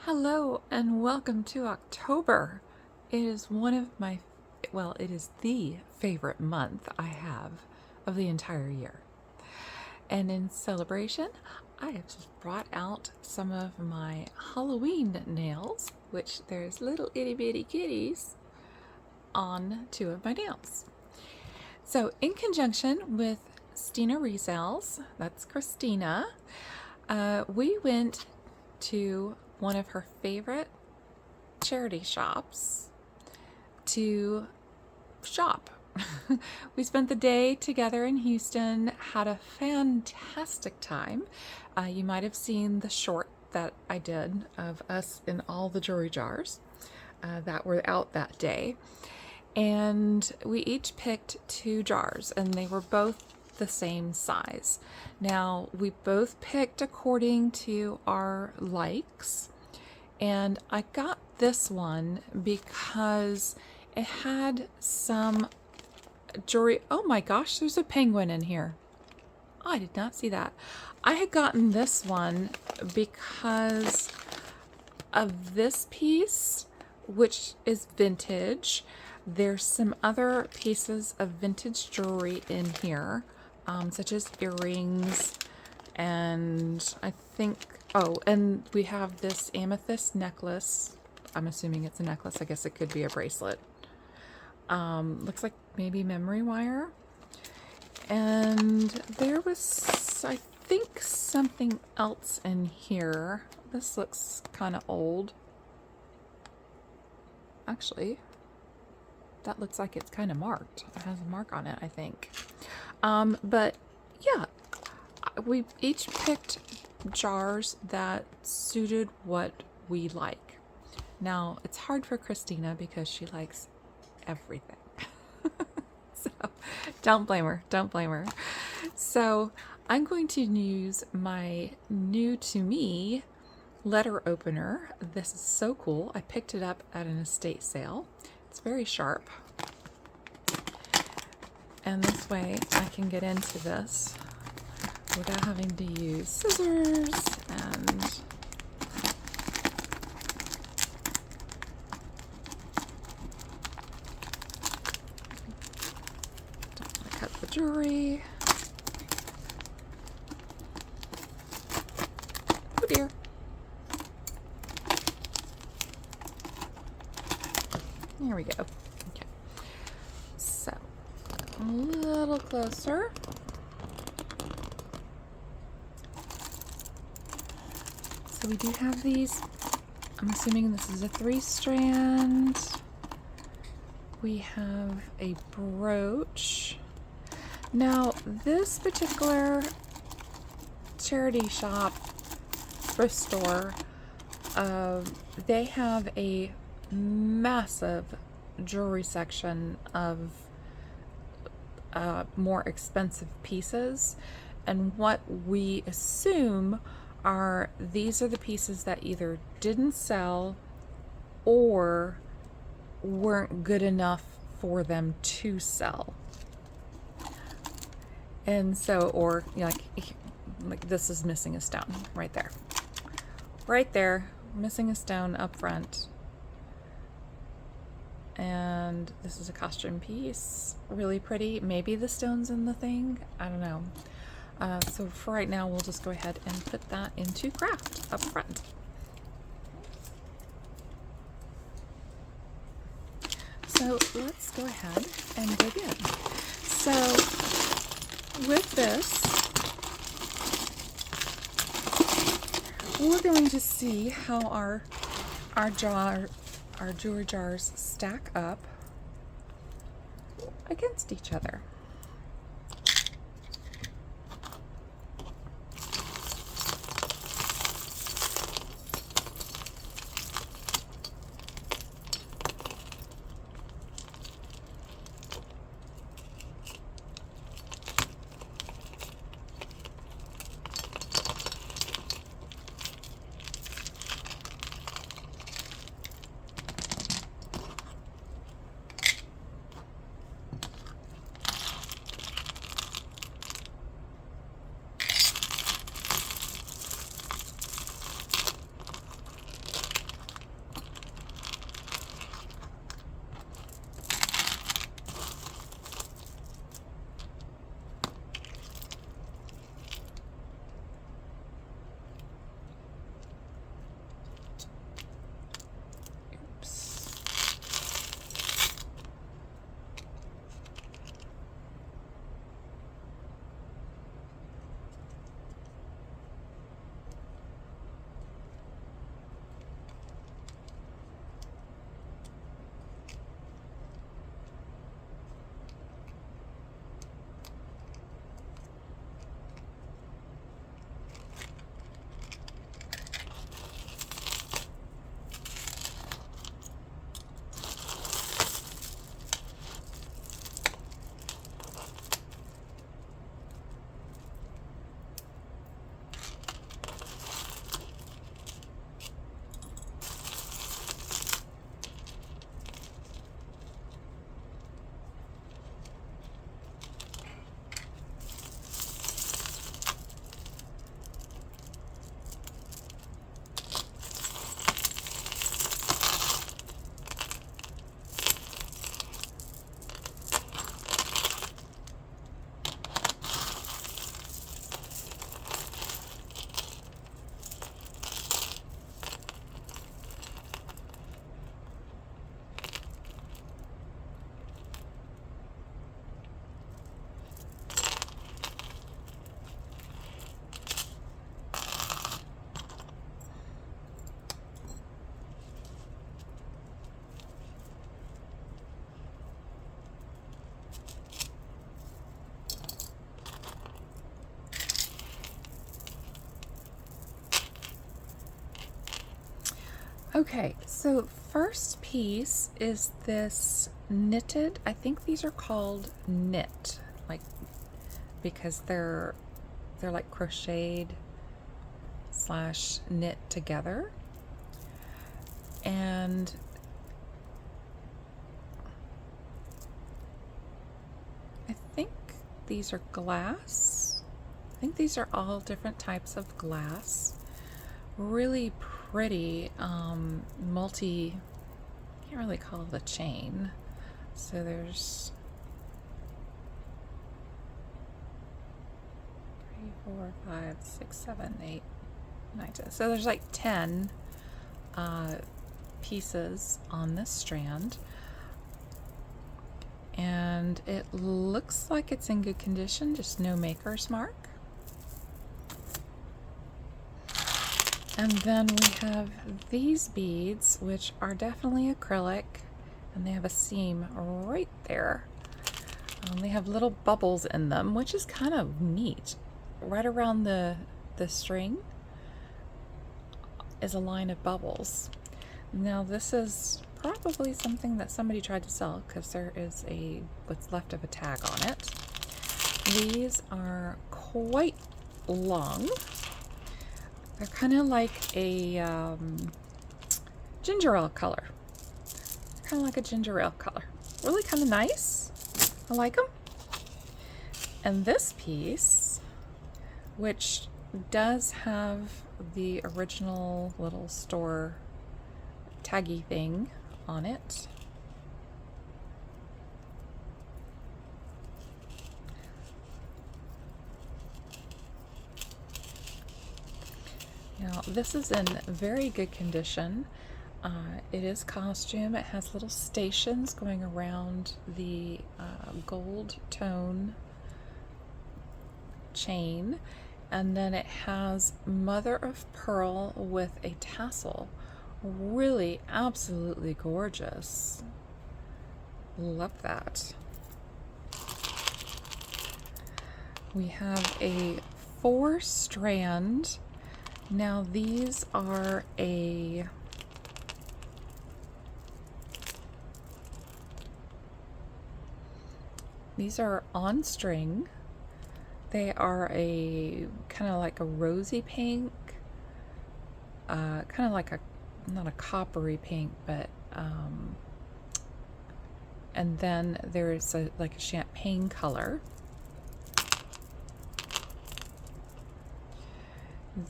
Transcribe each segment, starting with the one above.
Hello and welcome to October. It is it is the favorite month I have of the entire year. And in celebration, I have just brought out some of my Halloween nails, which there's little itty bitty kitties on two of my nails. So in conjunction with Stina Resells, that's Christina, we went to one of her favorite charity shops to shop. We spent the day together in Houston, had a fantastic time. You might have seen the short that I did of us in all the jewelry jars that were out that day. And we each picked 2 jars, and they were both the same size. Now, we both picked according to our likes, and I got this one because it had some jewelry. Oh my gosh, there's a penguin in here. I did not see that. I had gotten this one because of this piece, which is vintage. There's some other pieces of vintage jewelry in here, such as earrings, and I think, and we have this amethyst necklace. I'm assuming it's a necklace. I guess it could be a bracelet. Looks like maybe memory wire. And there was, I think, something else in here. This looks kind of old. Actually, that looks like it's kind of marked. It has a mark on it, I think. But yeah, we each picked jars that suited what we like. Now, it's hard for Christina because she likes everything. So, don't blame her. Don't blame her. So, I'm going to use my new to me letter opener. This is so cool. I picked it up at an estate sale. It's very sharp. And this way I can get into this without having to use scissors and don't want to cut the jewelry. Oh dear. There we go. Okay. So, a little closer. So we do have these. I'm assuming this is a 3-strand. We have a brooch. Now, this particular charity shop, thrift store, they have a massive jewelry section of more expensive pieces, and what we assume are these are the pieces that either didn't sell or weren't good enough for them to sell. And so, or like this is missing a stone right there. Right there, missing a stone up front. And this is a costume piece, really pretty. Maybe the stone's in the thing, I don't know. So for right now, we'll just go ahead and put that into craft up front. So let's go ahead and dig in. So with this, we're going to see how our jewelry jars stack up against each other. Okay, so first piece is this knitted, I think these are called knit, like, because they're like crocheted slash knit together. And I think these are glass. I think these are all different types of glass. Really pretty, multi, can't really call it a chain. So there's 3, 4, 5, 6, 7, 8, 9, 10. So there's like 10 pieces on this strand. And it looks like it's in good condition, just no maker's mark. And then we have these beads, which are definitely acrylic, and they have a seam right there. They have little bubbles in them, which is kind of neat. Right around the string is a line of bubbles. Now this is probably something that somebody tried to sell, because there is what's left of a tag on it. These are quite long. They're kind of like a ginger ale color. Kind of like a ginger ale color. Really kind of nice. I like them. And this piece, which does have the original little store taggy thing on it. Now this is in very good condition. It is costume. It has little stations going around the gold tone chain, and then it has mother of pearl with a tassel. Really absolutely gorgeous. Love that. We have a 4-strand. Now these are on string. They are a kind of like a rosy pink, kind of like not a coppery pink, but and then there's like a champagne color.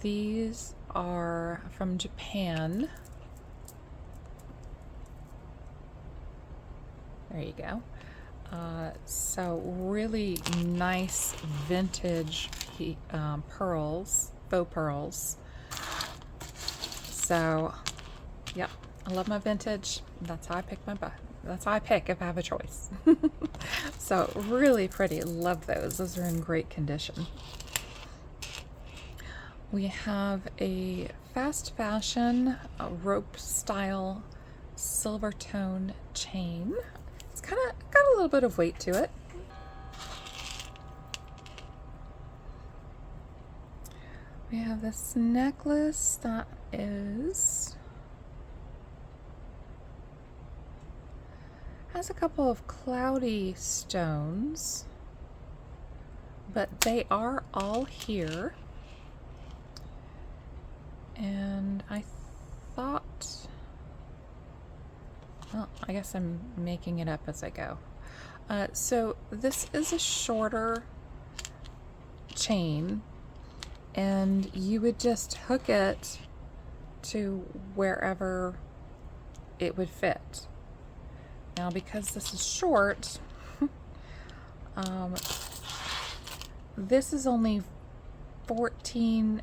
These are from Japan. There you go. So really nice vintage pearls, faux pearls. So, yep, I love my vintage. That's how I pick that's how I pick if I have a choice. So really pretty. Love those. Those are in great condition. We have a fast fashion rope style silver tone chain. It's kind of got a little bit of weight to it. We have this necklace that has a couple of cloudy stones, but they are all here. And I thought, well, I guess I'm making it up as I go. So this is a shorter chain, and you would just hook it to wherever it would fit. Now, because this is short, this is only 14.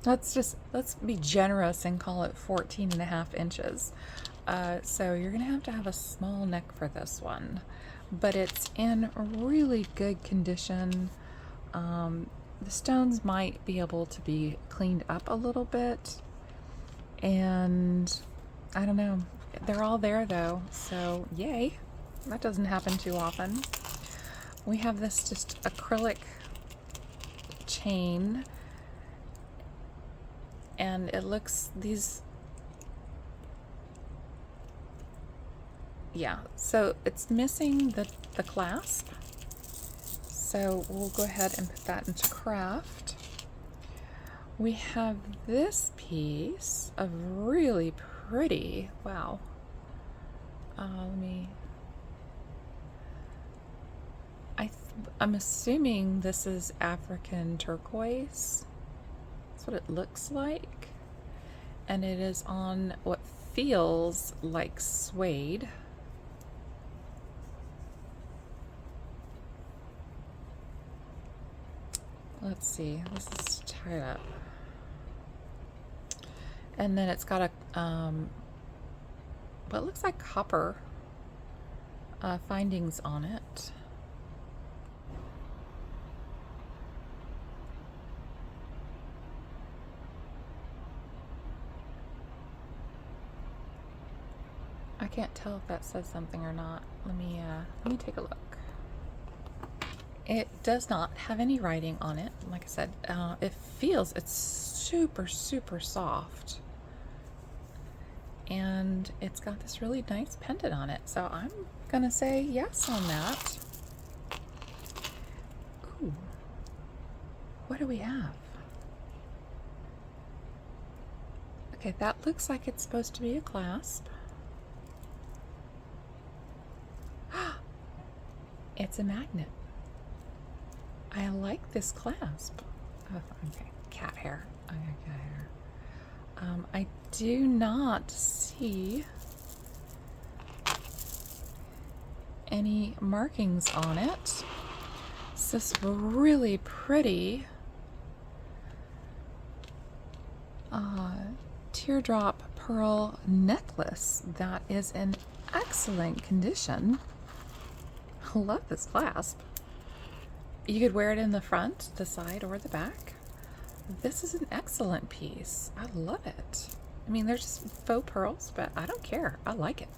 Let's be generous and call it 14.5 inches. So you're gonna have a small neck for this one, but it's in really good condition. The stones might be able to be cleaned up a little bit, and I don't know, they're all there though, so yay. That doesn't happen too often. We have this just acrylic chain, and And it looks, these, yeah, so it's missing the clasp. So we'll go ahead and put that into craft. We have this piece of really pretty, wow. I'm assuming this is African turquoise. That's what it looks like. And it is on what feels like suede. Let's see, this is tied up. And then it's got a, what looks like copper findings on it. I can't tell if that says something or not. Let me take a look. It does not have any writing on it. Like I said, it's super, super soft. And it's got this really nice pendant on it. So I'm gonna say yes on that. Ooh, what do we have? Okay, that looks like it's supposed to be a clasp. It's a magnet. I like this clasp. Oh, okay, cat hair. Okay, cat hair. I do not see any markings on it. It's this really pretty teardrop pearl necklace that is in excellent condition. I love this clasp. You could wear it in the front, the side, or the back. This is an excellent piece. I love it. I mean, they're just faux pearls, but I don't care. I like it.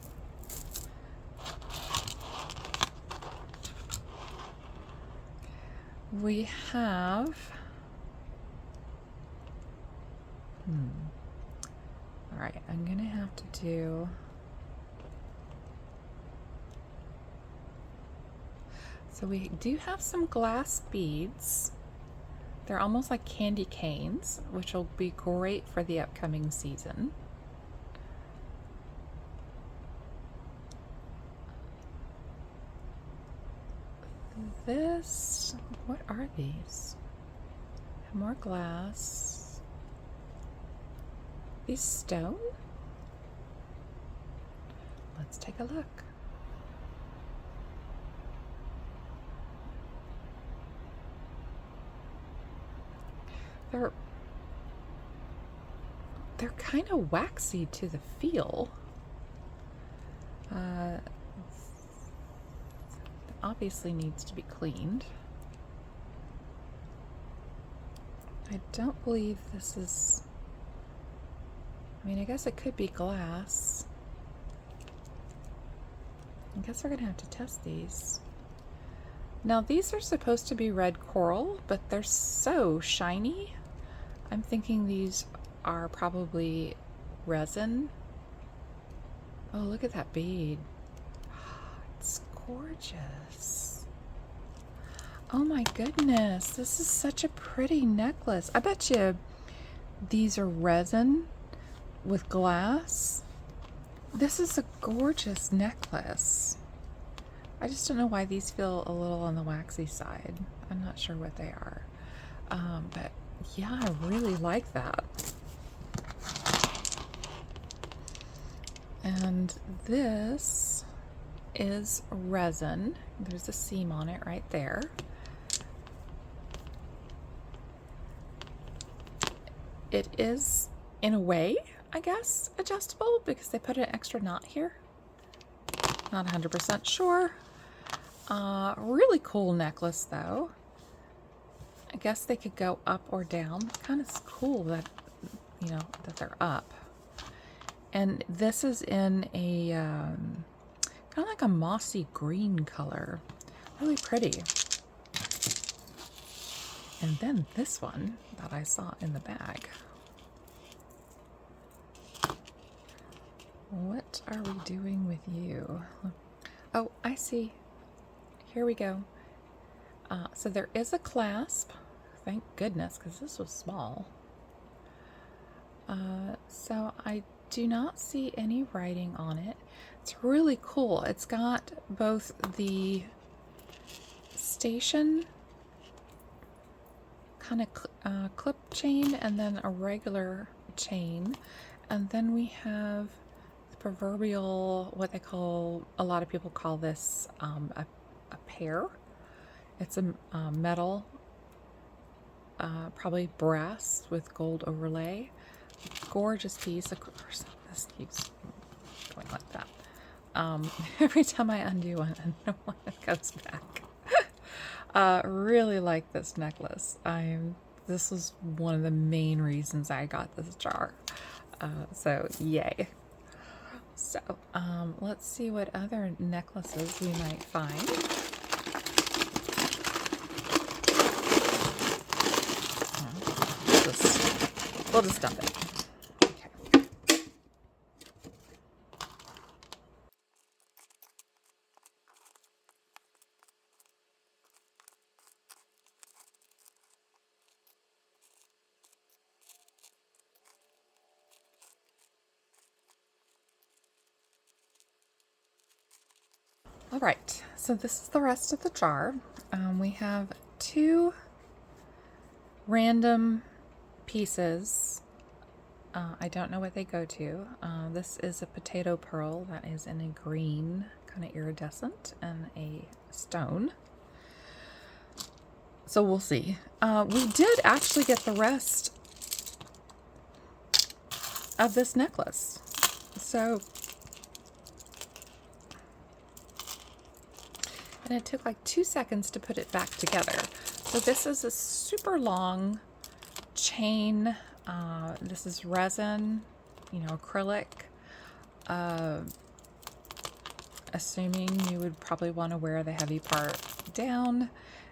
We have... All right, I'm gonna have to do... So we do have some glass beads. They're almost like candy canes, which will be great for the upcoming season. This, what are these? More glass. These stone? Let's take a look. They're kind of waxy to the feel. Obviously needs to be cleaned. I don't believe this is... I mean, I guess it could be glass. I guess we're gonna have to test these. Now these are supposed to be red coral, but they're so shiny. I'm thinking these are probably resin. Oh, look at that bead. It's gorgeous. Oh my goodness, this is such a pretty necklace. I bet you these are resin with glass. This is a gorgeous necklace. I just don't know why these feel a little on the waxy side. I'm not sure what they are. But yeah, I really like that. And this is resin. There's a seam on it right there. It is, in a way, I guess, adjustable because they put an extra knot here. Not 100% sure. Really cool necklace though. I guess they could go up or down. Kind of cool that, you know, that they're up. And this is in a kind of like a mossy green color. Really pretty. And then this one that I saw in the bag. What are we doing with you? Oh, I see. Here we go. So there is a clasp. Thank goodness, because this was small. So I do not see any writing on it. It's really cool. It's got both the station kind of clip chain and then a regular chain. And then we have the proverbial, what they call, a lot of people call this a pair. It's a metal, probably brass with gold overlay. Gorgeous piece. Of course, this keeps going like that. Every time I undo one, it goes back. Really like this necklace. This was one of the main reasons I got this jar. So yay. So let's see what other necklaces we might find. We'll just dump it. Okay. All right, so this is the rest of the jar. We have 2 random pieces. I don't know what they go to. This is a potato pearl that is in a green, kind of iridescent, and a stone. So we'll see. We did actually get the rest of this necklace. So, and it took like 2 seconds to put it back together. So this is a super long chain. This is resin, acrylic. Assuming you would probably want to wear the heavy part down.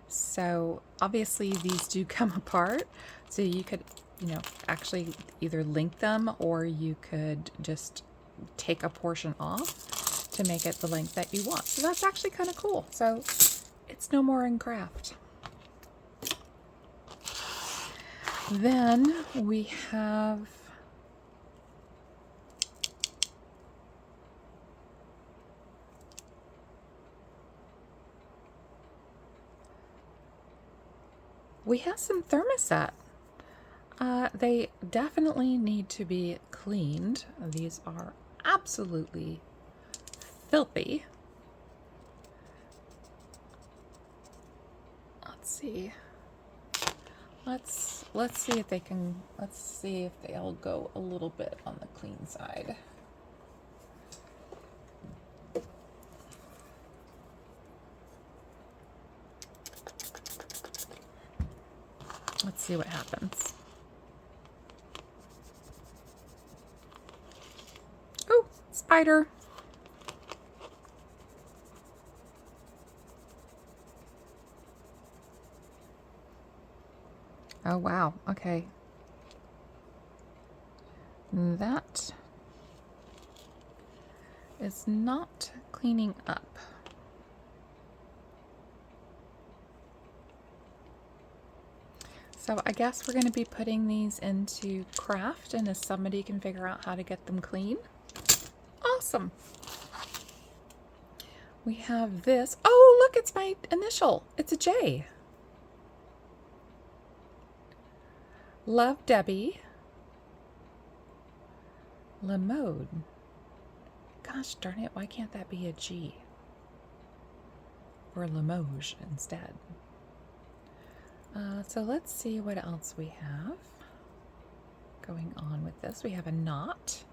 So obviously these do come apart. So you could, actually either link them, or you could just take a portion off to make it the length that you want. So that's actually kind of cool. So it's no more in craft. Then we have some thermoset. They definitely need to be cleaned. These are absolutely filthy. Let's see. Let's see if they can. Let's see if they'll go a little bit on the clean side. Let's see what happens. Oh, spider. Oh, wow. Okay. That is not cleaning up. So I guess we're going to be putting these into craft, and if somebody can figure out how to get them clean, awesome. We have this. Oh, look, it's my initial. It's a J. Love, Debbie. Lamode. Gosh darn it, why can't that be a G? Or Limoges instead. So let's see what else we have going on with this. We have a knot.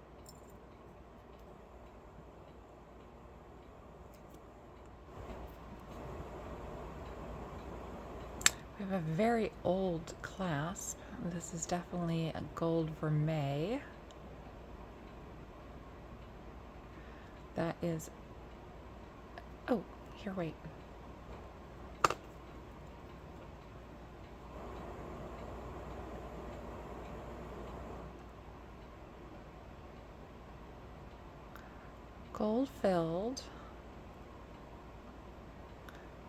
We have a very old clasp. This is definitely a gold vermeil. That is, oh, here, wait. Gold filled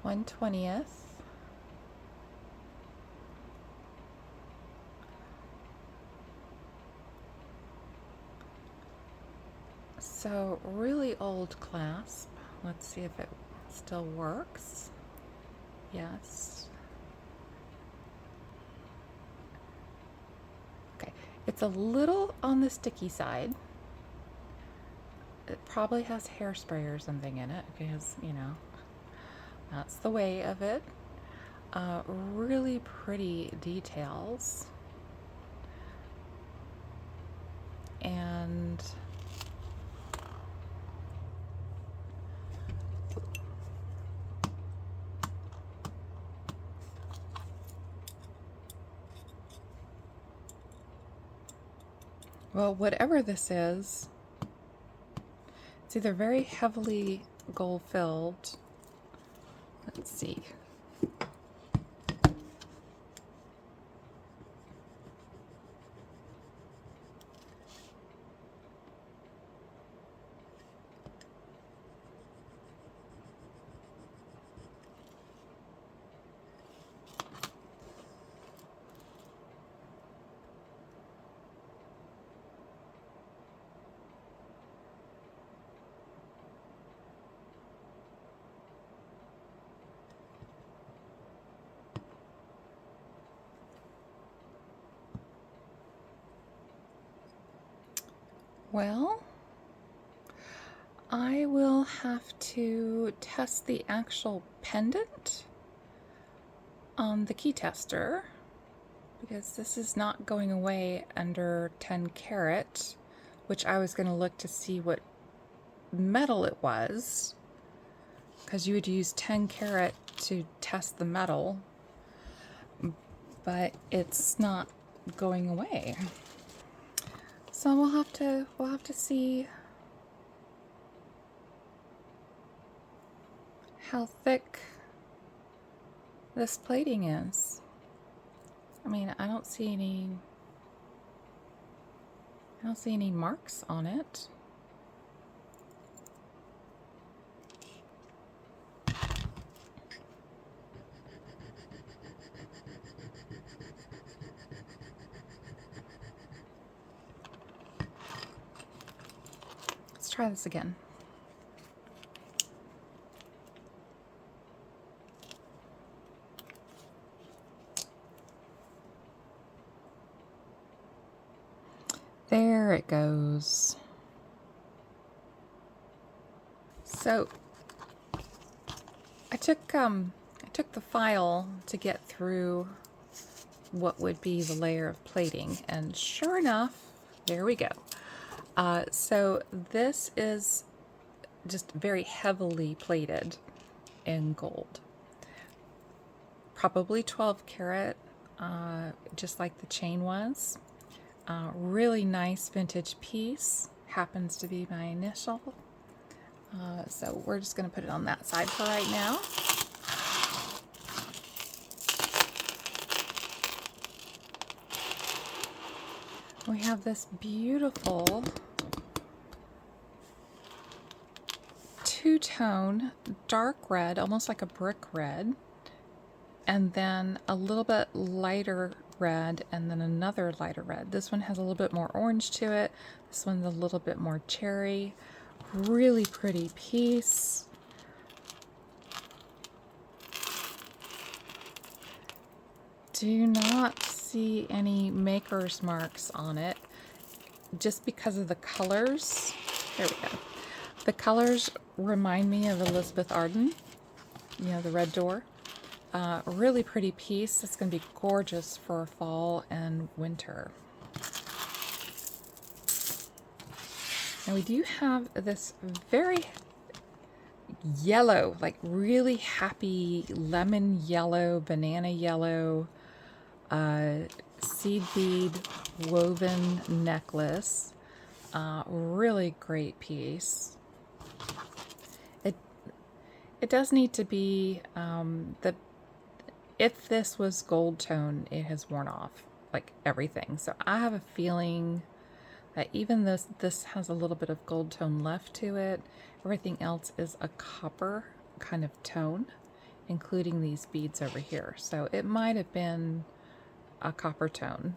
1/20th. So really old clasp. Let's see if it still works. Yes. Okay, it's a little on the sticky side. It probably has hairspray or something in it because, you know, that's the way of it. Really pretty details. And well, whatever this is, it's either very heavily gold filled. Let's see. Well, I will have to test the actual pendant on the key tester because this is not going away under 10 karat, which I was going to look to see what metal it was because you would use 10 karat to test the metal, but it's not going away. So we'll have to see how thick this plating is. I mean, I don't see any marks on it. Let's try this again. There it goes. So I took the file to get through what would be the layer of plating, and sure enough, there we go. So this is just very heavily plated in gold. Probably 12 karat, just like the chain was. Really nice vintage piece. Happens to be my initial. So we're just going to put it on that side for right now. We have this beautiful two-tone dark red, almost like a brick red, and then a little bit lighter red, and then another lighter red. This one has a little bit more orange to it. This one's a little bit more cherry. Really pretty piece. Do not see any maker's marks on it just because of the colors. There we go. The colors remind me of Elizabeth Arden, you know, the red door. Really pretty piece. It's going to be gorgeous for fall and winter. Now we do have this very yellow, like really happy lemon yellow, banana yellow, seed bead woven necklace. Really great piece. It does need to be, if this was gold tone, it has worn off, like everything. So I have a feeling Even though this has a little bit of gold tone left to it, everything else is a copper kind of tone, including these beads over here. So it might have been a copper tone.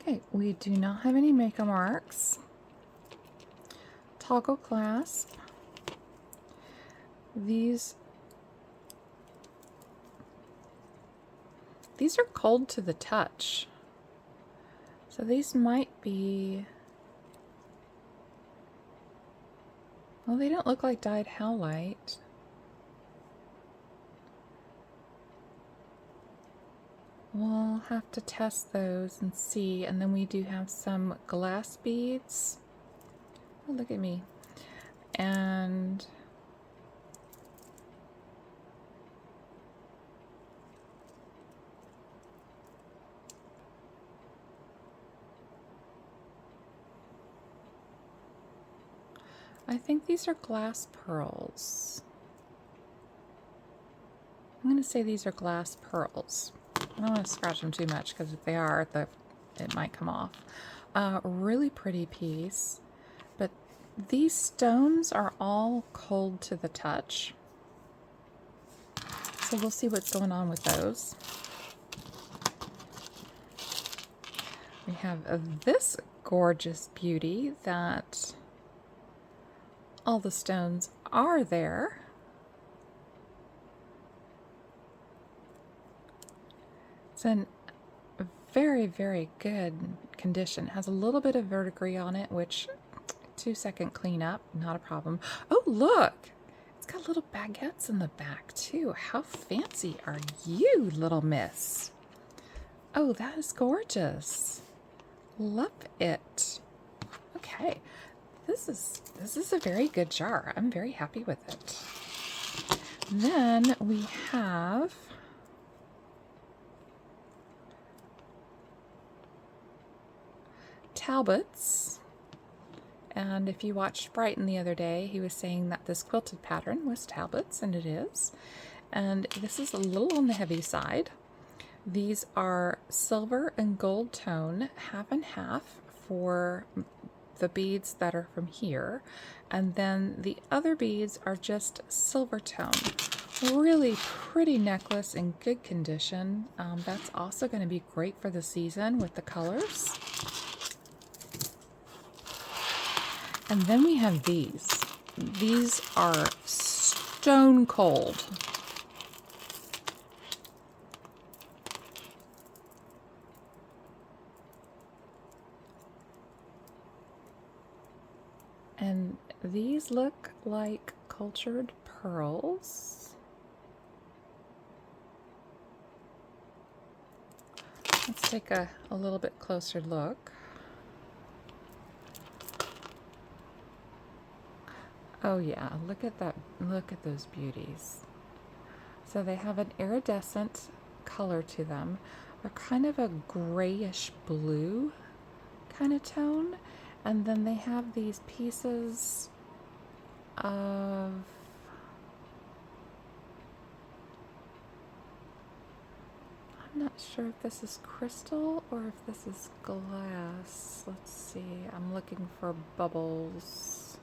Okay, we do not have any makeup marks. Toggle clasp. These are cold to the touch. So these might be, well, they don't look like dyed howlite. We'll have to test those and see. And then we do have some glass beads. Oh, look at me. And I think these are glass pearls. I'm going to say these are glass pearls. I don't want to scratch them too much because if they are, it might come off. Really pretty piece. But these stones are all cold to the touch. So we'll see what's going on with those. We have this gorgeous beauty that all the stones are there. It's in very, very good condition. It has a little bit of verdigris on it, which 2-second cleanup, not a problem. Oh, look! It's got little baguettes in the back, too. How fancy are you, little miss? Oh, that is gorgeous. Love it. Okay, this is a very good jar. I'm very happy with it. Then we have Talbots. And if you watched Brighton the other day, he was saying that this quilted pattern was Talbots, and it is. And this is a little on the heavy side. These are silver and gold tone, half and half for the beads that are from here. And then the other beads are just silver tone. Really pretty necklace in good condition. That's also going to be great for the season with the colors. And then we have these. These are stone cold. And these look like cultured pearls. Let's take a little bit closer look. Oh yeah, look at that. Look at those beauties. So they have an iridescent color to them. They're kind of a grayish blue kind of tone. And then they have these pieces of I'm not sure if this is crystal or if this is glass. Let's see. I'm looking for bubbles.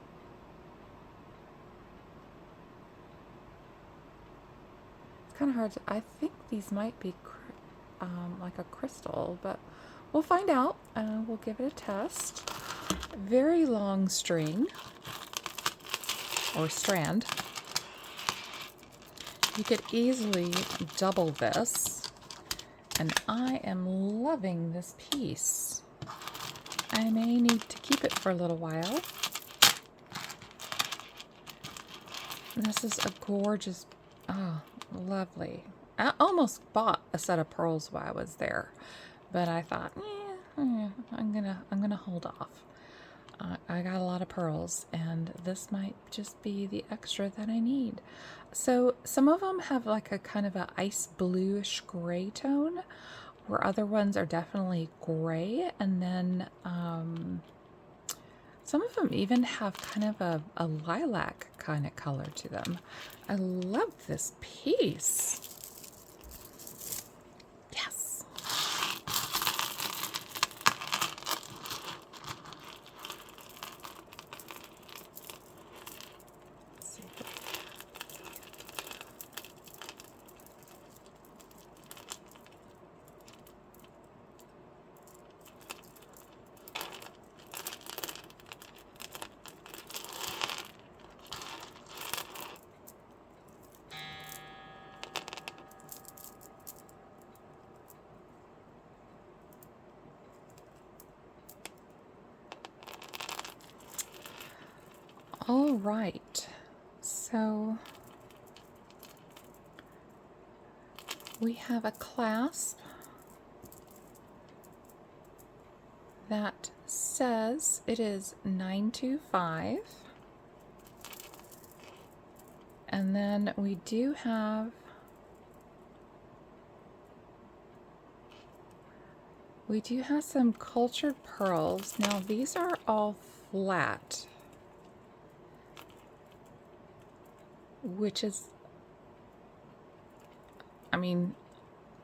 Kind of hard to, I think these might be like a crystal, but we'll find out. We'll give it a test. Very long string or strand. You could easily double this, and I am loving this piece. I may need to keep it for a little while. This is a gorgeous, oh, lovely. I almost bought a set of pearls while I was there, but I thought, I'm gonna hold off. I got a lot of pearls, and this might just be the extra that I need. So some of them have like a kind of a ice bluish gray tone, where other ones are definitely gray, and then Some of them even have kind of a lilac kind of color to them. I love this piece. Yes. Let's see. All right, so we have a clasp that says it is 925, and then we do have some cultured pearls. Now these are all flat, which is, I mean,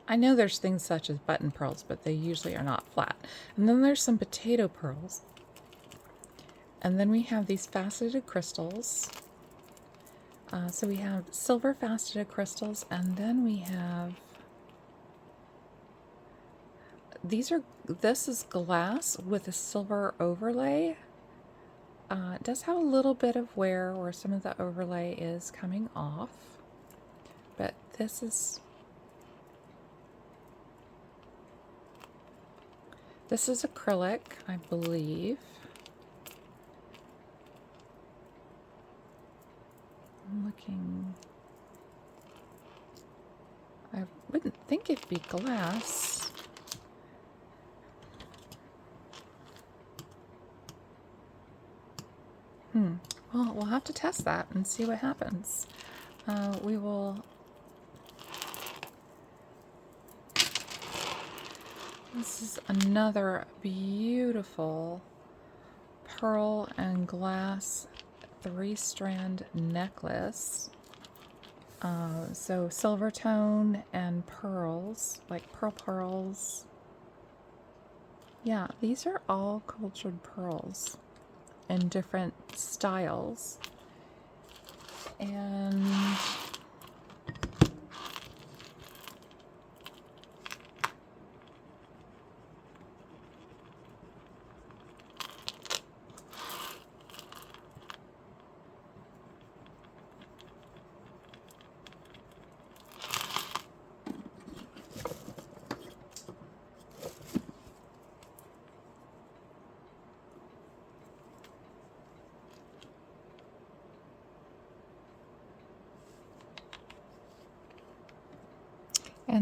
I know there's things such as button pearls, but they usually are not flat. And then there's some potato pearls. And then we have these faceted crystals. So we have silver faceted crystals, and then we have, this is glass with a silver overlay. It does have a little bit of wear where some of the overlay is coming off, but this is acrylic, I believe. I'm looking. I wouldn't think it'd be glass. Well, we'll have to test that and see what happens. We will. This is another beautiful pearl and glass 3-strand necklace. So silver tone and pearls, like pearls. Yeah, these are all cultured pearls in different styles. And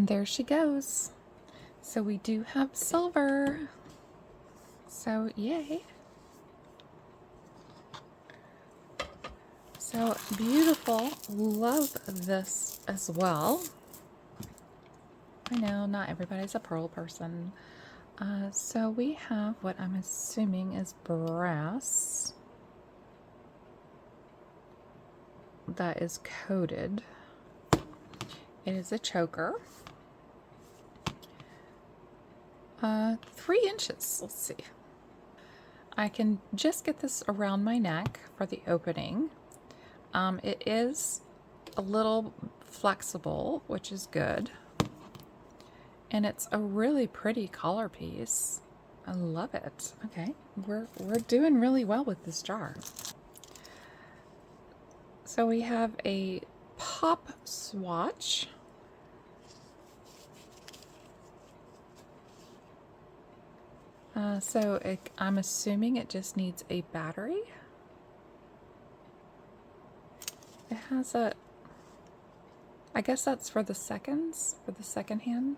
there she goes. So we do have silver. So yay. So beautiful. Love this as well. I know not everybody's a pearl person. So we have what I'm assuming is brass that is coated. It is a choker. 3 inches. Let's see. I can just get this around my neck for the opening. It is a little flexible, which is good. And it's a really pretty collar piece. I love it. Okay, we're doing really well with this jar. So we have a pop swatch. I'm assuming it just needs a battery. It has a, I guess that's for the seconds, for the second hand.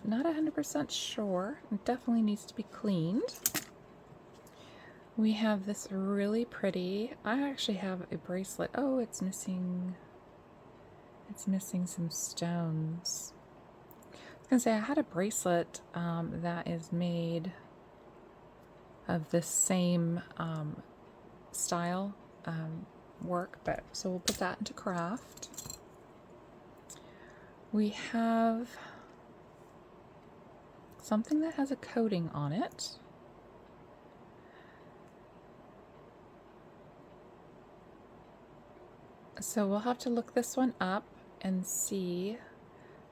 Not 100% sure. It definitely needs to be cleaned. We have this really pretty, I actually have a bracelet. Oh, it's missing some stones. I was gonna say I had a bracelet that is made of this same style work, but so we'll put that into craft. We have something that has a coating on it. So we'll have to look this one up and see.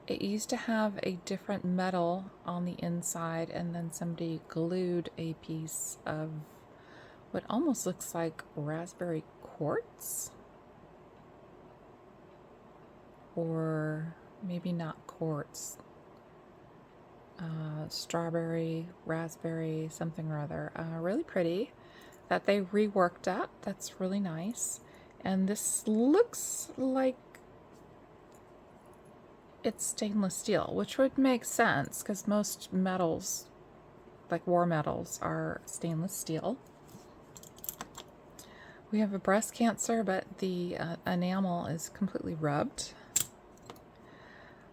It used to have a different metal on the inside, and then somebody glued a piece of what almost looks like raspberry quartz, or maybe not quartz, strawberry, raspberry, something or other. Really pretty that they reworked up. That's really nice. And this looks like it's stainless steel, which would make sense because most metals, like war metals, are stainless steel. We have a breast cancer, but the enamel is completely rubbed.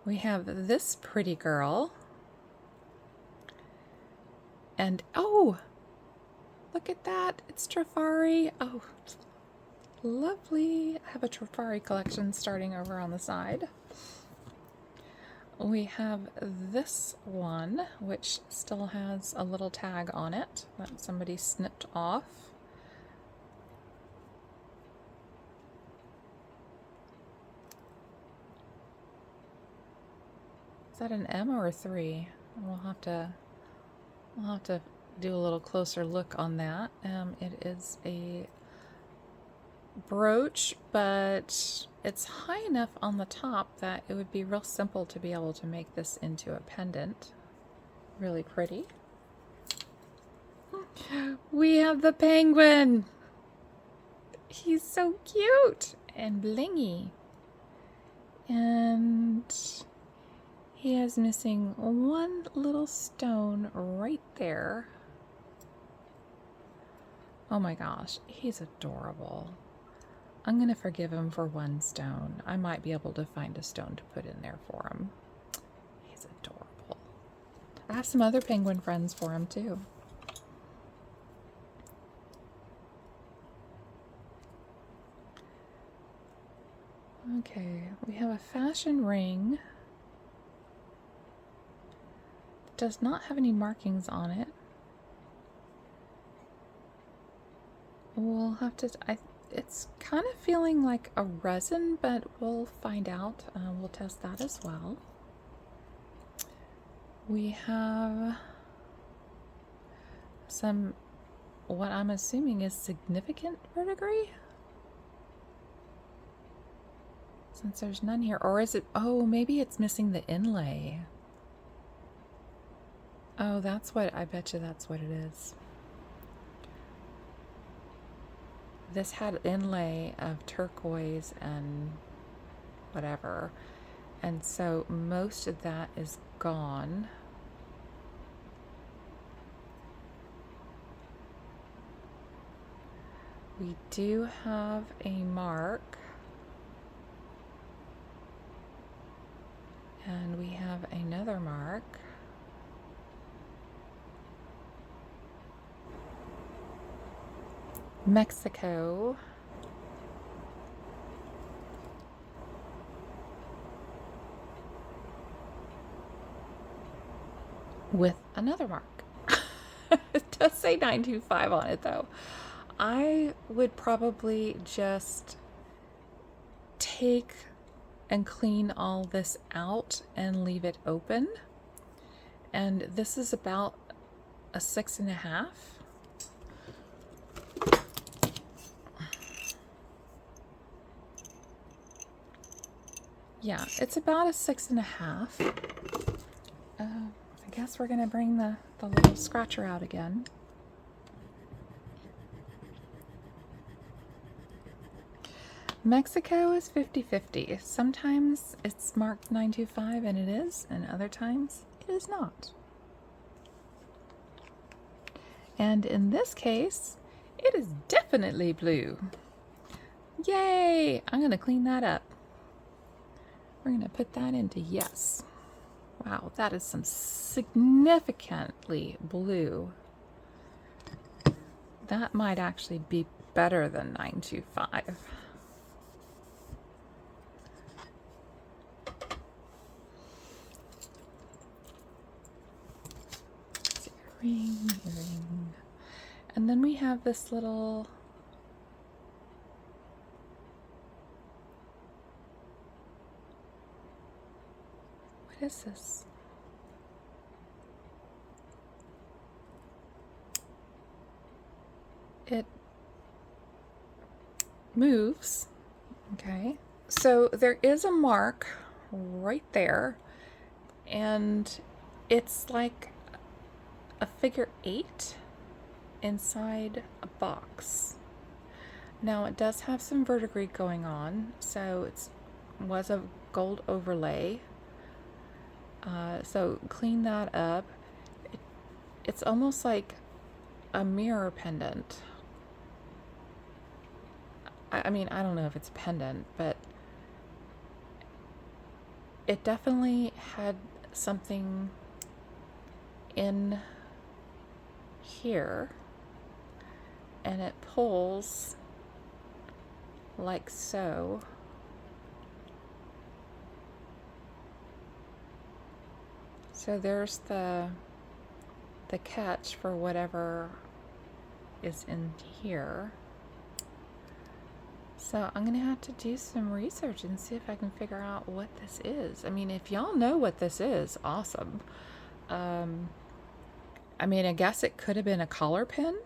We have this pretty girl. And oh, look at that. It's Trifari. Oh, lovely. I have a Trifari collection starting over on the side. We have this one, which still has a little tag on it that somebody snipped off. Is that an M or a 3? We'll have to do a little closer look on that. It is a brooch, but it's high enough on the top that it would be real simple to be able to make this into a pendant. Really pretty. We have the penguin. He's so cute and blingy. And he is missing one little stone right there. Oh my gosh, he's adorable. I'm going to forgive him for one stone. I might be able to find a stone to put in there for him. He's adorable. I have some other penguin friends for him too. Okay, we have a fashion ring. It does not have any markings on it. We'll have to... It's kind of feeling like a resin, but we'll find out. We'll test that as well. We have some, what I'm assuming is significant verdigris, since there's none here. Or is it, oh, maybe it's missing the inlay. Oh, that's what, I bet you that's what it is. This had inlay of turquoise and whatever, and so most of that is gone. We do have a mark, and we have another mark. Mexico. With another mark. It does say 925 on it though. I would probably just take and clean all this out and leave it open. And this is about a 6.5. Yeah, it's about a 6.5. I guess we're gonna bring the little scratcher out again. Mexico is 50-50. Sometimes it's marked 925 and it is, and other times it is not. And in this case, it is definitely blue. Yay! I'm gonna clean that up. We're going to put that into yes. Wow, that is some significantly blue. That might actually be better than 925. Earring. And then we have this little what is this? It moves. Okay. So there is a mark right there, and it's like a figure 8 inside a box. Now it does have some verdigris going on, so it was a gold overlay. So clean that up. It's almost like a mirror pendant. I mean, I don't know if it's a pendant, but it definitely had something in here, and it pulls like so. So there's the catch for whatever is in here. So I'm gonna have to do some research and see if I can figure out what this is. I mean, if y'all know what this is, awesome. I mean, I guess it could have been a collar pin,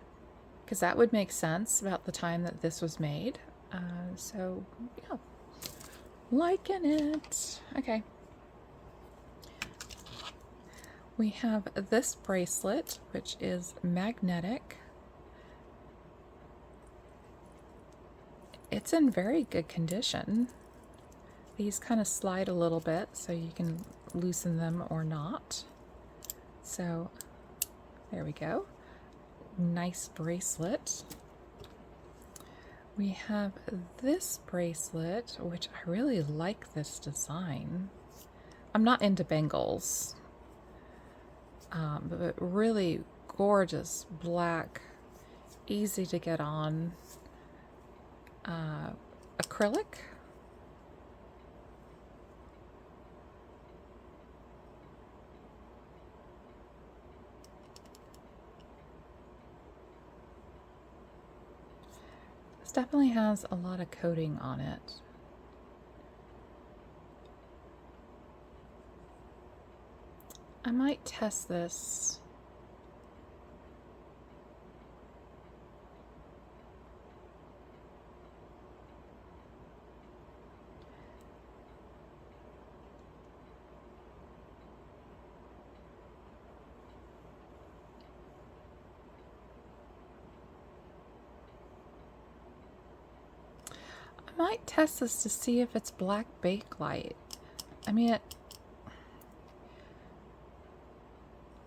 because that would make sense about the time that this was made. So yeah, liking it. Okay. We have this bracelet, which is magnetic. It's in very good condition. These kind of slide a little bit, so you can loosen them or not. So there we go. Nice bracelet. We have this bracelet, which I really like this design. I'm not into bangles, but really gorgeous black, easy to get on, acrylic. This definitely has a lot of coating on it. I might test this. I might test this to see if it's black bakelite. I mean,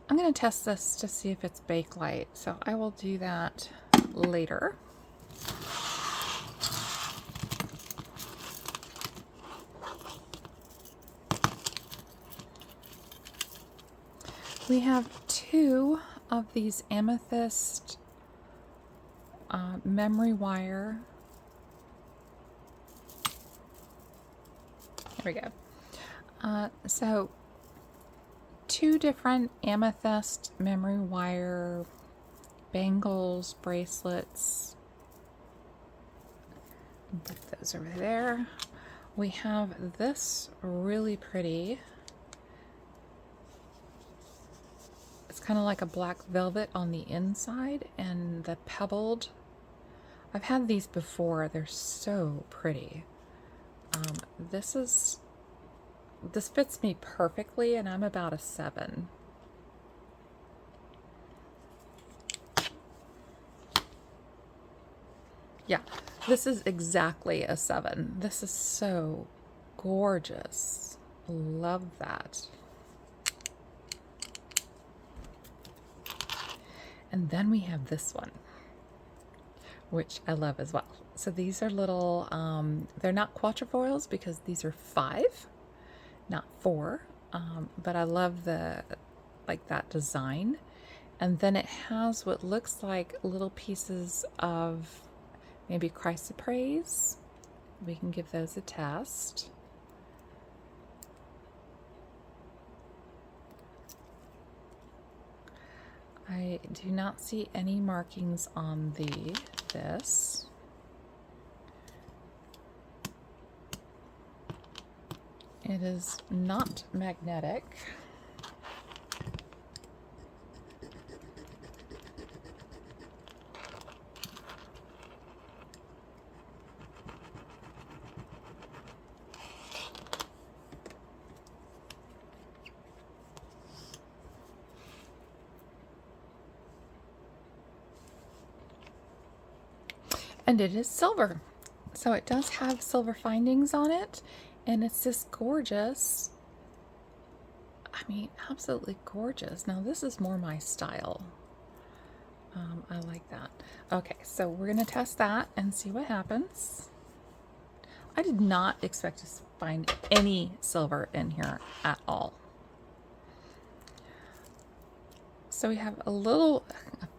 I'm going to test this to see if it's bakelite, so I will do that later. We have two of these amethyst memory wire. There we go. So two different amethyst memory wire bangles, bracelets. Put those over there. We have this really pretty. It's kind of like a black velvet on the inside, and the pebbled. I've had these before. They're so pretty. This fits me perfectly, and I'm about a 7. Yeah, this is exactly a 7. This is so gorgeous. Love that. And then we have this one, which I love as well. So these are little, they're not quatrefoils because these are 5, not 4. But I love like that design. And then it has what looks like little pieces of maybe chrysoprase. We can give those a test. I do not see any markings on this. It is not magnetic. And it is silver. So it does have silver findings on it, and it's just gorgeous. I mean, absolutely gorgeous. Now this is more my style. I like that. Okay, so we're gonna test that and see what happens. I did not expect to find any silver in here at all. So we have a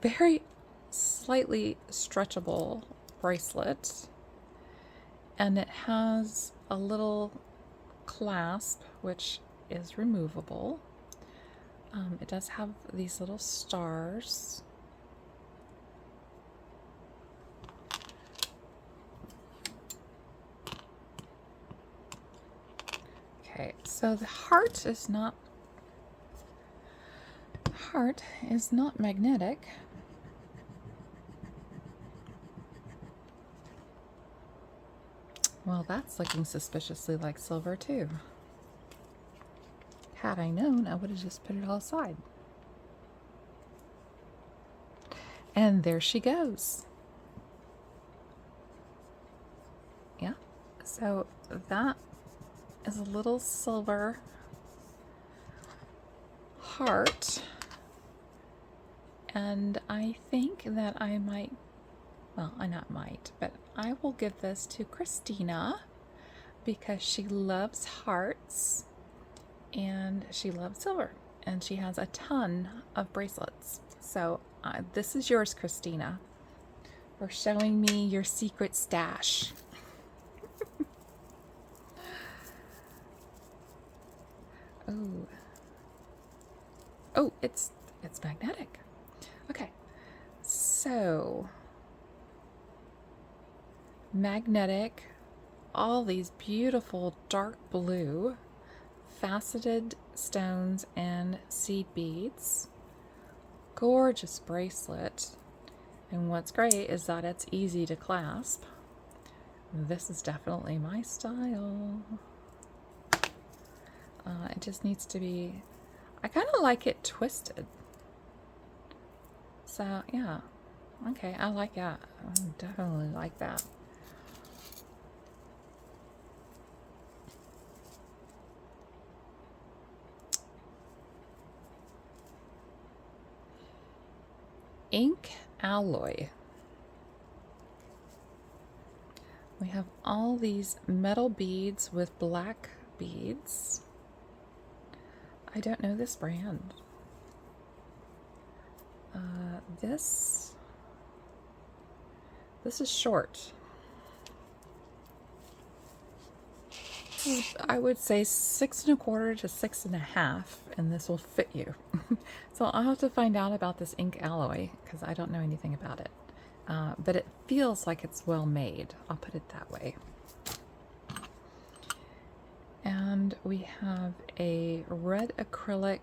very slightly stretchable bracelet, and it has a little clasp which is removable. It does have these little stars. Okay, so the heart is not magnetic. Well, that's looking suspiciously like silver too. Had I known, I would have just put it all aside. And there she goes. Yeah, so that is a little silver heart. And I think that I might, well, I not might, but I will give this to Christina because she loves hearts and she loves silver, and she has a ton of bracelets. So this is yours, Christina, for showing me your secret stash. Oh, it's magnetic. Okay, so magnetic, all these beautiful dark blue faceted stones and seed beads. Gorgeous bracelet. And what's great is that it's easy to clasp. This is definitely my style. It just needs to be, I kind of like it twisted. So yeah, okay, I like that. I definitely like that. Ink alloy. We have all these metal beads with black beads. I don't know this brand. This is short. I would say 6 1/4 to 6 1/2, and this will fit you. So I'll have to find out about this ink alloy because I don't know anything about it. But it feels like it's well made. I'll put it that way. And we have a red acrylic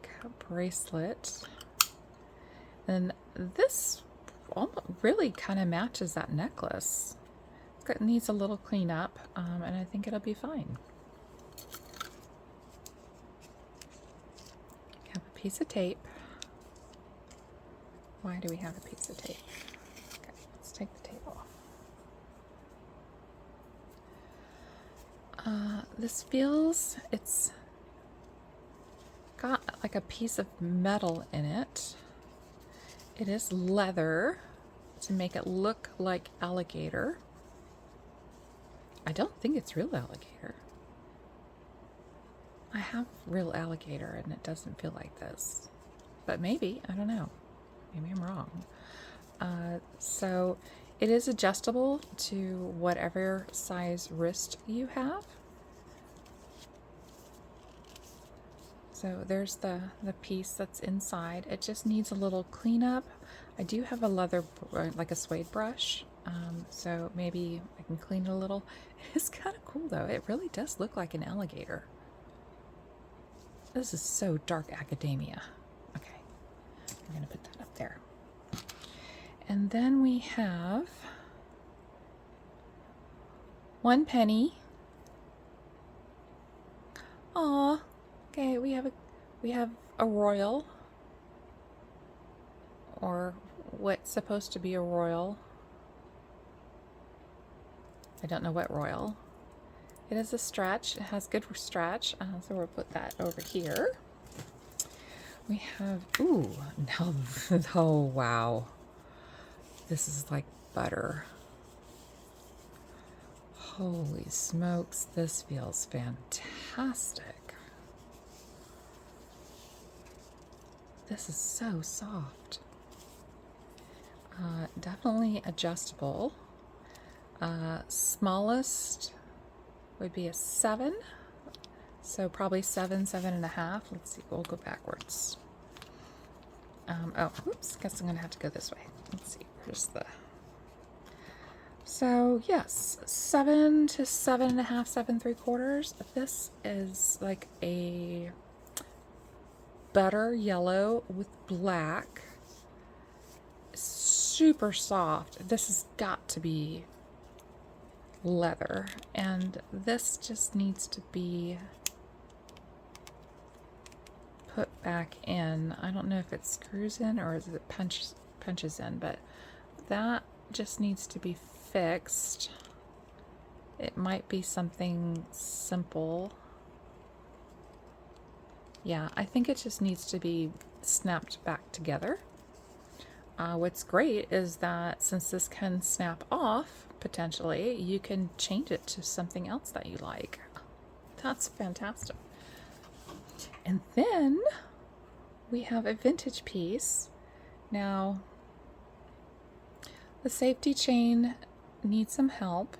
bracelet. And this really kind of matches that necklace. It needs a little cleanup, and I think it'll be fine. We have a piece of tape. Why do we have a piece of tape? Okay, let's take the tape off. This feels, it's got like a piece of metal in it. It is leather to make it look like alligator. I don't think it's real alligator. I have real alligator and it doesn't feel like this. But maybe, I don't know. Maybe I'm wrong. So it is adjustable to whatever size wrist you have. So there's the piece that's inside. It just needs a little cleanup. I do have a leather, like a suede brush, so maybe I can clean it a little. It's kind of cool though. It really does look like an alligator. This is so dark academia. Okay, I'm gonna put that up there. And then we have 1 penny. Aw, okay, we have a royal, or what's supposed to be a royal. I don't know what royal. It is a stretch. It has good stretch, so we'll put that over here. We have, ooh, no, oh wow. This is like butter. Holy smokes, this feels fantastic. This is so soft. Definitely adjustable. Smallest would be a 7. So probably 7, 7.5. Let's see, we'll go backwards. Oh, oops, guess I'm gonna have to go this way. Let's see, where's the... So yes, 7 to 7.5, 7 3/4. This is like a butter yellow with black. Super soft. This has got to be leather, and this just needs to be put back in. I don't know if it screws in or is it punches in, but that just needs to be fixed. It might be something simple. Yeah, I think it just needs to be snapped back together. What's great is that since this can snap off, potentially, you can change it to something else that you like. That's fantastic. And then we have a vintage piece. Now, the safety chain needs some help.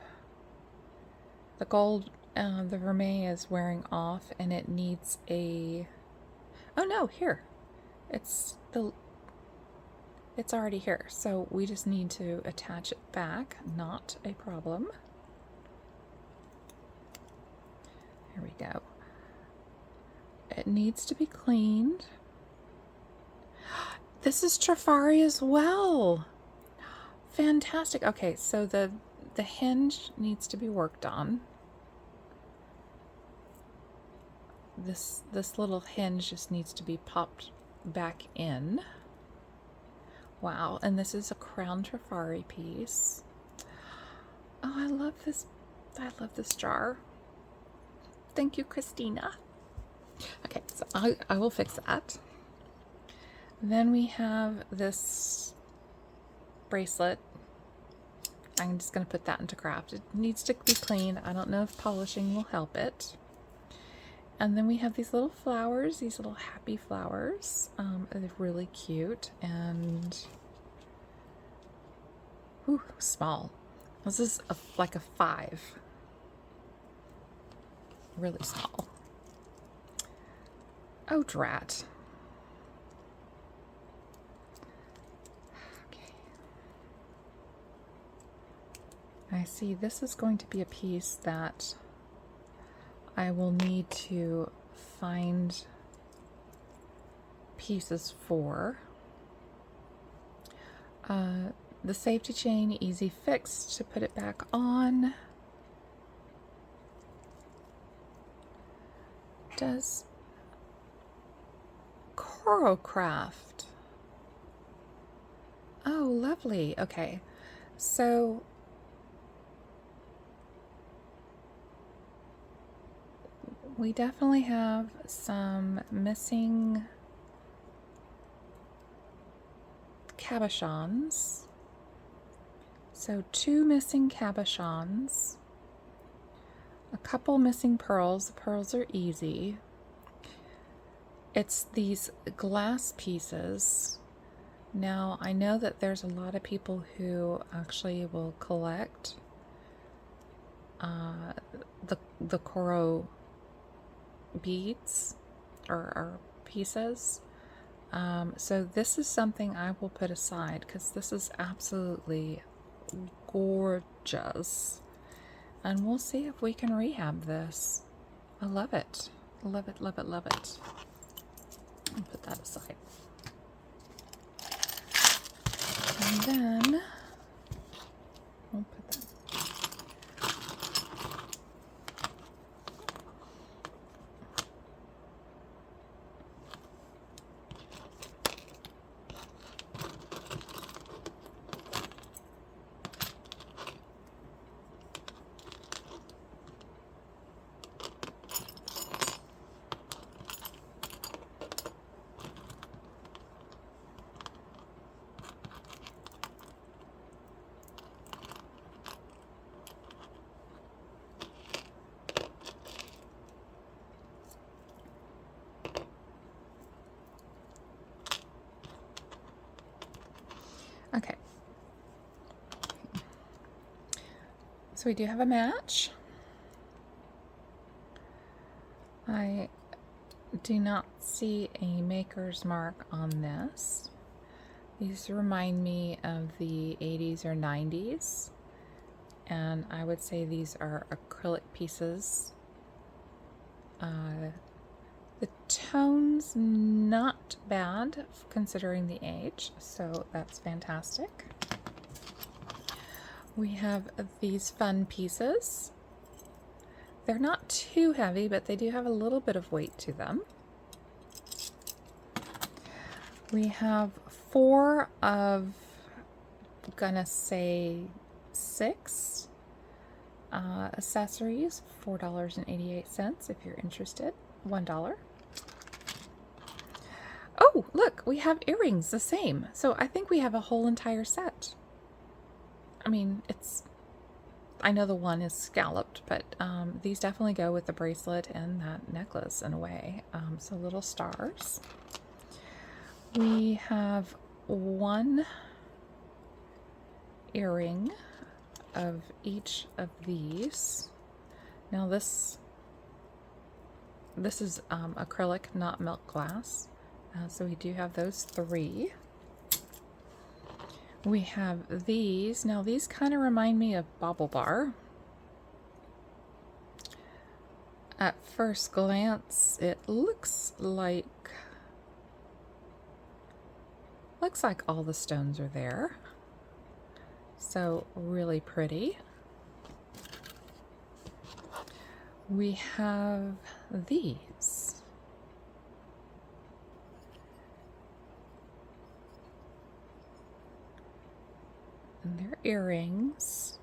The gold, the vermeil is wearing off, and it needs a... Oh no, here. It's already here, so we just need to attach it back. Not a problem. Here we go. It needs to be cleaned. This is Trifari as well. Fantastic. Okay, so the hinge needs to be worked on. This little hinge just needs to be popped back in. Wow, and this is a crown Trifari piece. Oh, I love this. I love this jar. Thank you, Christina. Okay, so I will fix that. Then we have this bracelet. I'm just going to put that into craft. It needs to be clean. I don't know if polishing will help it. And then we have these little flowers, these little happy flowers. They're really cute and whew, small. This is like a 5. Really small. Oh, drat. Okay. I see this is going to be a piece that I will need to find pieces for. The safety chain, easy fix to put it back on. Does Corocraft. Oh, lovely. Okay, so we definitely have some missing cabochons. So 2 missing cabochons, a couple missing pearls. The pearls are easy. It's these glass pieces Now, I know that there's a lot of people who actually will collect the coral beads or pieces. So this is something I will put aside because this is absolutely gorgeous. And we'll see if we can rehab this. I love it. Love it, love it, love it. I'll put that aside. And then we'll put that. Okay. So we do have a match. I do not see a maker's mark on this. These remind me of the 80s or 90s. And I would say these are acrylic pieces. The tone's not bad considering the age, so that's fantastic. We have these fun pieces. They're not too heavy, but they do have a little bit of weight to them. We have 4 of, I'm gonna say 6 accessories, $4.88 if you're interested, $1. Oh, look, we have earrings the same. So I think we have a whole entire set. I mean, I know the one is scalloped, but these definitely go with the bracelet and that necklace in a way. So little stars. We have 1 earring of each of these. Now this is acrylic, not milk glass. So we do have those 3. We have these. Now these kind of remind me of Bauble Bar. At first glance, it looks like all the stones are there. So really pretty. We have these. And they're earrings.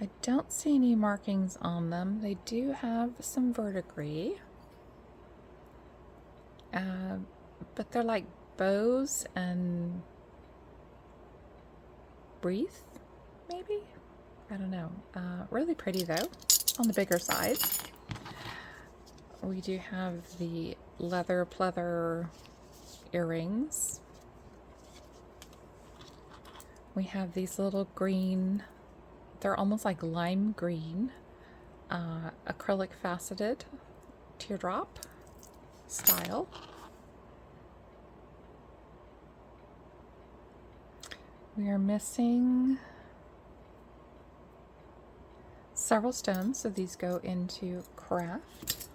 I don't see any markings on them. They do have some verdigris. But they're like bows and wreath, maybe? I don't know. Really pretty though, on the bigger side. We do have the leather pleather earrings. We have these little green, they're almost like lime green, acrylic faceted teardrop style. We are missing several stones, so these go into craft.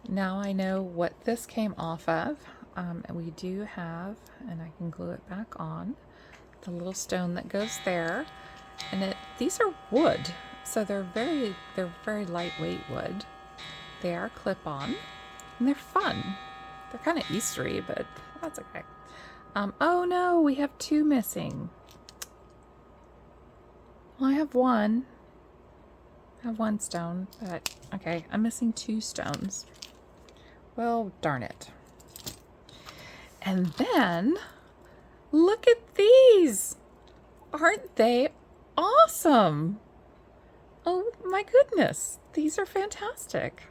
Now I know what this came off of. We do have, and I can glue it back on, the little stone that goes there. And these are wood, so they're very lightweight wood. They are clip-on, and they're fun. They're kind of Eastery, but that's okay. Oh no, we have 2 missing. Well, I have 1. I have 1 stone, but okay, I'm missing 2 stones. Well, darn it. And then, look at these! Aren't they awesome? Oh my goodness, these are fantastic.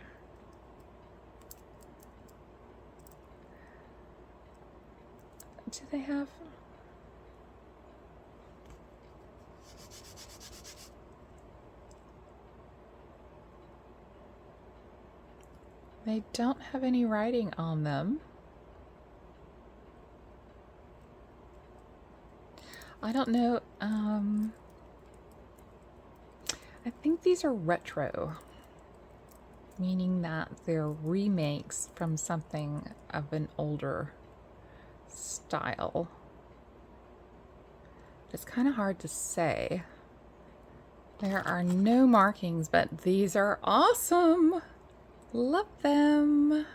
Do they have? They don't have any writing on them. I don't know. I think these are retro, meaning that they're remakes from something of an older style. It's kind of hard to say. There are no markings, but these are awesome. Love them.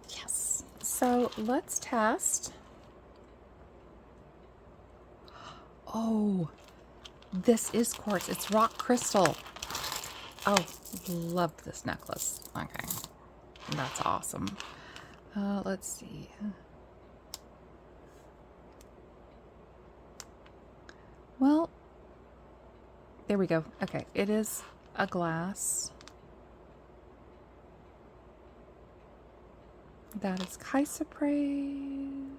Yes. So let's test. Oh, this is quartz. It's rock crystal. Oh, love this necklace. Okay. That's awesome. Let's see. Well, there we go. Okay, it is a glass. That is chrysoprase.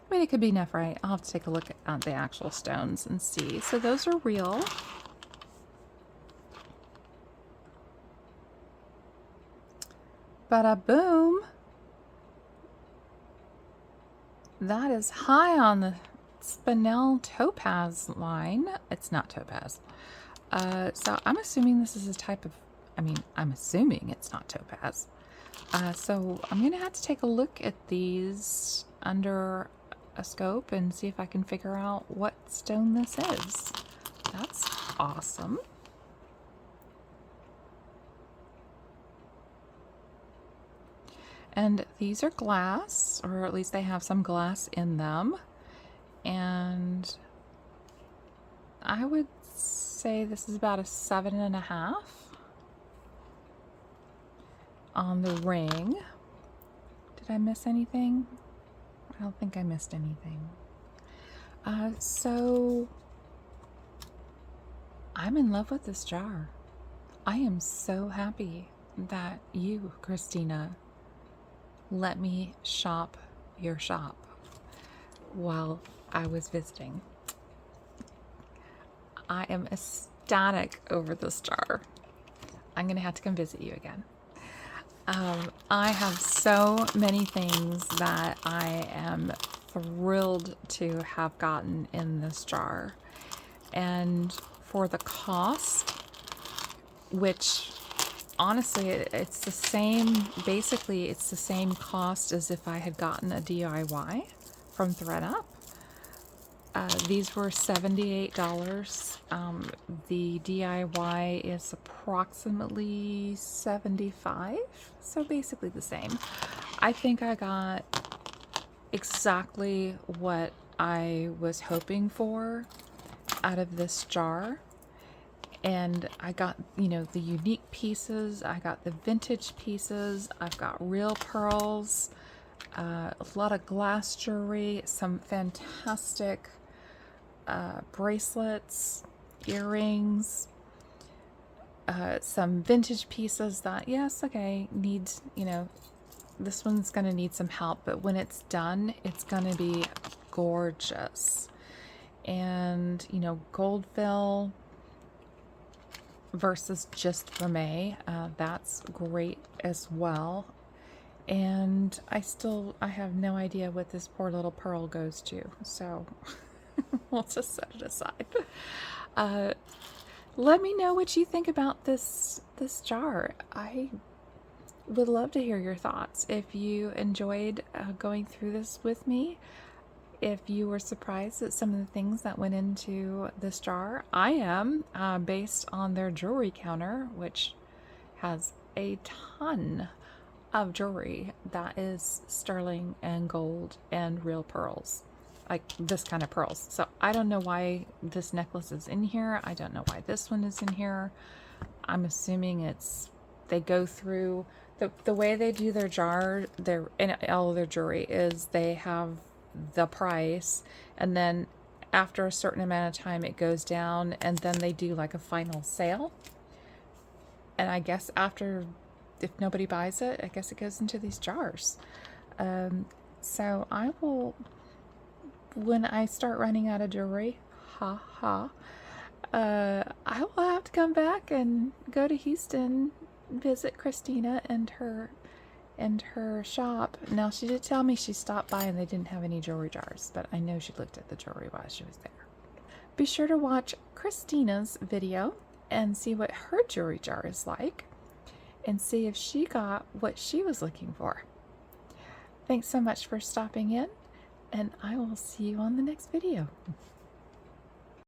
I mean, it could be nephrite. I'll have to take a look at the actual stones and see. So those are real. Bada boom. That is high on the spinel topaz line. It's not topaz. So I'm assuming this is a type of, I'm assuming it's not topaz. So I'm going to have to take a look at these under a scope and see if I can figure out what stone this is. That's awesome. And these are glass, or at least they have some glass in them. And I would say this is about a 7.5 on the ring. Did I miss anything? I don't think I missed anything. So I'm in love with this jar. I am so happy that you, Christina, let me shop your shop while I was visiting. I am ecstatic over this jar. I'm gonna have to come visit you again. I have so many things that I am thrilled to have gotten in this jar. And for the cost, which honestly, it's the same, basically it's the same cost as if I had gotten a DIY from ThreadUp. These were $78. The DIY is approximately $75, so basically the same. I think I got exactly what I was hoping for out of this jar. And I got, the unique pieces, I got the vintage pieces, I've got real pearls, a lot of glass jewelry, some fantastic bracelets, earrings, some vintage pieces that, yes, okay, needs, this one's going to need some help, but when it's done, it's going to be gorgeous. And, gold fill versus just vermeil, that's great as well. And I have no idea what this poor little pearl goes to, so we'll just set it aside. Let me know what you think about this jar. I would love to hear your thoughts. If you enjoyed going through this with me, if you were surprised at some of the things that went into this jar, I am, based on their jewelry counter, which has a ton of jewelry that is sterling and gold and real pearls, like this kind of pearls. So I don't know why this necklace is in here. I don't know why this one is in here. I'm assuming they go through the way they do their jar, and all of their jewelry is they have the price, and then after a certain amount of time it goes down, and then they do like a final sale. And I guess if nobody buys it, I guess it goes into these jars. So I will, when I start running out of jewelry, ha ha, I will have to come back and go to Houston, visit Christina and her shop. Now, she did tell me she stopped by and they didn't have any jewelry jars, but I know she looked at the jewelry while she was there. Be sure to watch Christina's video and see what her jewelry jar is like and see if she got what she was looking for. Thanks so much for stopping in, and I will see you on the next video.